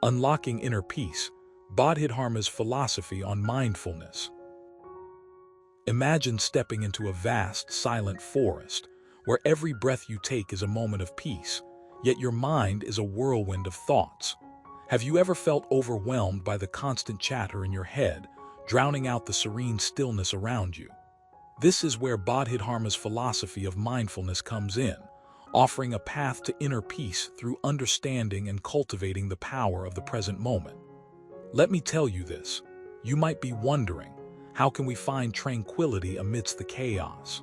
Unlocking Inner Peace, Bodhidharma's philosophy on mindfulness. Imagine stepping into a vast, silent forest, where every breath you take is a moment of peace, yet your mind is a whirlwind of thoughts. Have you ever felt overwhelmed by the constant chatter in your head, drowning out the serene stillness around you? This is where Bodhidharma's philosophy of mindfulness comes in, offering a path to inner peace through understanding and cultivating the power of the present moment. Let me tell you this. You might be wondering, how can we find tranquility amidst the chaos?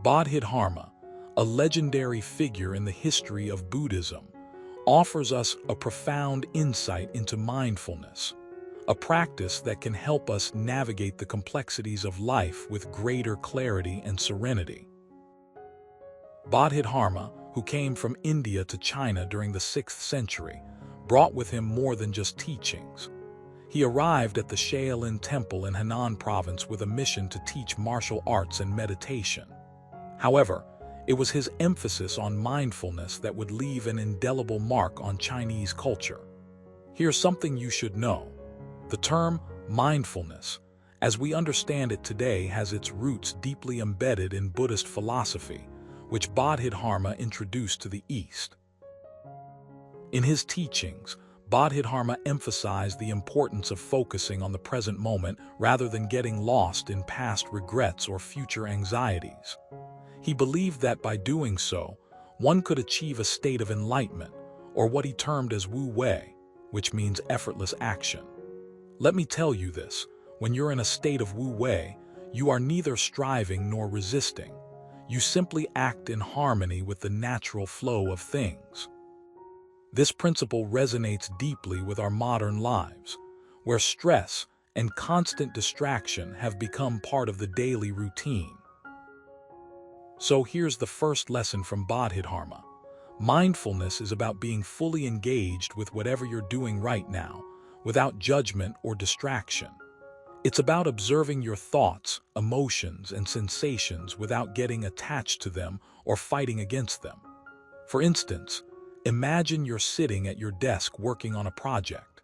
Bodhidharma, a legendary figure in the history of Buddhism, offers us a profound insight into mindfulness, a practice that can help us navigate the complexities of life with greater clarity and serenity. Bodhidharma, who came from India to China during the 6th century, brought with him more than just teachings. He arrived at the Shaolin Temple in Henan province with a mission to teach martial arts and meditation. However, it was his emphasis on mindfulness that would leave an indelible mark on Chinese culture. Here's something you should know. The term mindfulness, as we understand it today, has its roots deeply embedded in Buddhist philosophy, which Bodhidharma introduced to the East. In his teachings, Bodhidharma emphasized the importance of focusing on the present moment rather than getting lost in past regrets or future anxieties. He believed that by doing so, one could achieve a state of enlightenment, or what he termed as Wu Wei, which means effortless action. Let me tell you this, when you're in a state of Wu Wei, you are neither striving nor resisting. You simply act in harmony with the natural flow of things. This principle resonates deeply with our modern lives, where stress and constant distraction have become part of the daily routine. So here's the first lesson from Bodhidharma. Mindfulness is about being fully engaged with whatever you're doing right now, without judgment or distraction. It's about observing your thoughts, emotions, and sensations without getting attached to them or fighting against them. For instance, imagine you're sitting at your desk working on a project.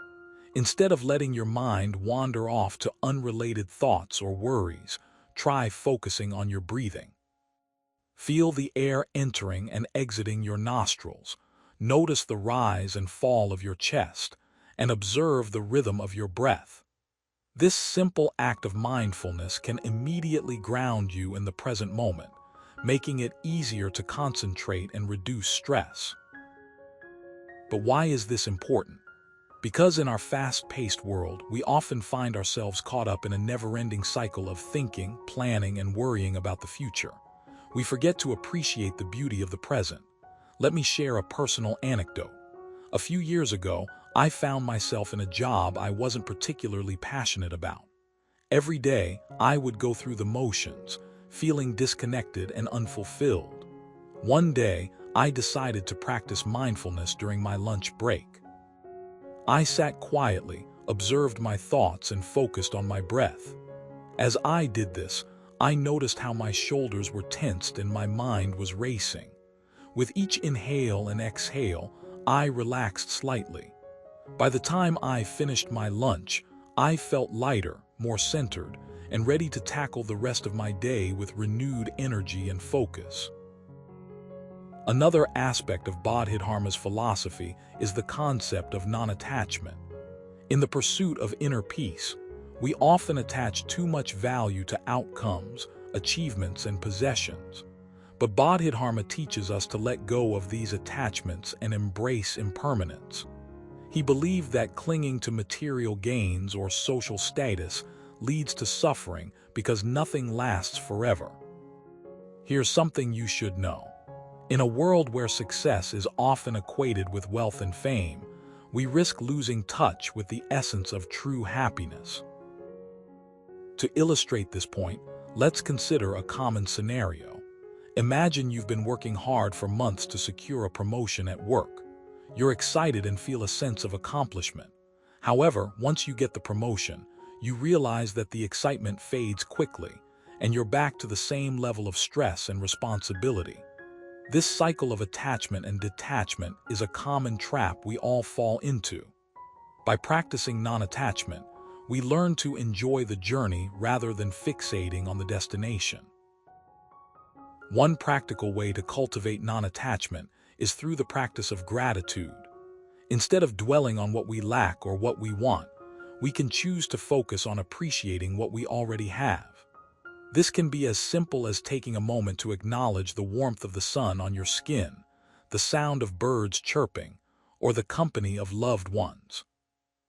Instead of letting your mind wander off to unrelated thoughts or worries, try focusing on your breathing. Feel the air entering and exiting your nostrils. Notice the rise and fall of your chest, and observe the rhythm of your breath. This simple act of mindfulness can immediately ground you in the present moment, making it easier to concentrate and reduce stress. But why is this important? Because in our fast-paced world, we often find ourselves caught up in a never-ending cycle of thinking, planning, and worrying about the future. We forget to appreciate the beauty of the present. Let me share a personal anecdote. A few years ago, I found myself in a job I wasn't particularly passionate about. Every day, I would go through the motions, feeling disconnected and unfulfilled. One day, I decided to practice mindfulness during my lunch break. I sat quietly, observed my thoughts, and focused on my breath. As I did this, I noticed how my shoulders were tensed and my mind was racing. With each inhale and exhale, I relaxed slightly. By the time I finished my lunch, I felt lighter, more centered, and ready to tackle the rest of my day with renewed energy and focus. Another aspect of Bodhidharma's philosophy is the concept of non-attachment. In the pursuit of inner peace, we often attach too much value to outcomes, achievements, and possessions. But Bodhidharma teaches us to let go of these attachments and embrace impermanence. He believed that clinging to material gains or social status leads to suffering because nothing lasts forever. Here's something you should know. In a world where success is often equated with wealth and fame, we risk losing touch with the essence of true happiness. To illustrate this point, let's consider a common scenario. Imagine you've been working hard for months to secure a promotion at work. You're excited and feel a sense of accomplishment. However, once you get the promotion, you realize that the excitement fades quickly, and you're back to the same level of stress and responsibility. This cycle of attachment and detachment is a common trap we all fall into. By practicing non-attachment, we learn to enjoy the journey rather than fixating on the destination. One practical way to cultivate non-attachment is through the practice of gratitude. Instead of dwelling on what we lack or what we want, we can choose to focus on appreciating what we already have. This can be as simple as taking a moment to acknowledge the warmth of the sun on your skin, the sound of birds chirping, or the company of loved ones.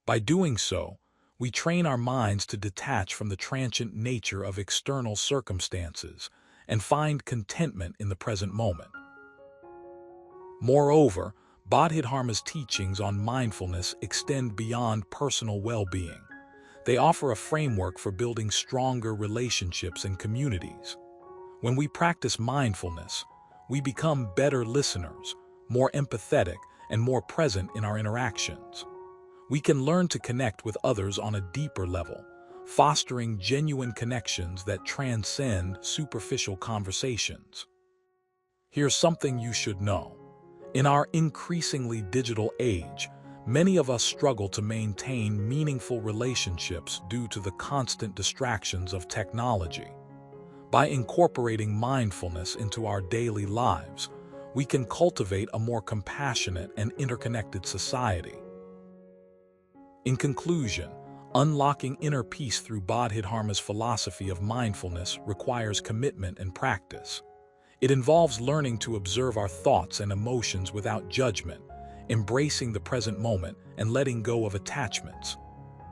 By doing so, we train our minds to detach from the transient nature of external circumstances and find contentment in the present moment. Moreover, Bodhidharma's teachings on mindfulness extend beyond personal well-being. They offer a framework for building stronger relationships and communities. When we practice mindfulness, we become better listeners, more empathetic, and more present in our interactions. We can learn to connect with others on a deeper level, fostering genuine connections that transcend superficial conversations. Here's something you should know. In our increasingly digital age, many of us struggle to maintain meaningful relationships due to the constant distractions of technology. By incorporating mindfulness into our daily lives, we can cultivate a more compassionate and interconnected society. In conclusion, unlocking inner peace through Bodhidharma's philosophy of mindfulness requires commitment and practice. It involves learning to observe our thoughts and emotions without judgment, embracing the present moment, and letting go of attachments.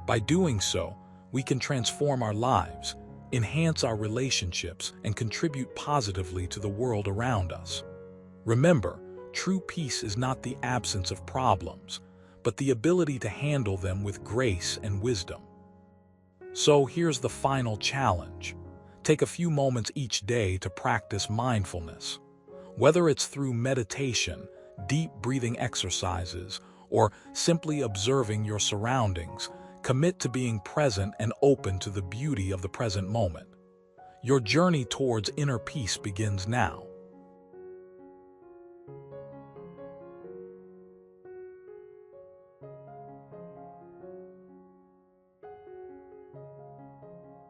By doing so, we can transform our lives, enhance our relationships, and contribute positively to the world around us. Remember, true peace is not the absence of problems, but the ability to handle them with grace and wisdom. So here's the final challenge. Take a few moments each day to practice mindfulness. Whether it's through meditation, deep breathing exercises, or simply observing your surroundings, commit to being present and open to the beauty of the present moment. Your journey towards inner peace begins now.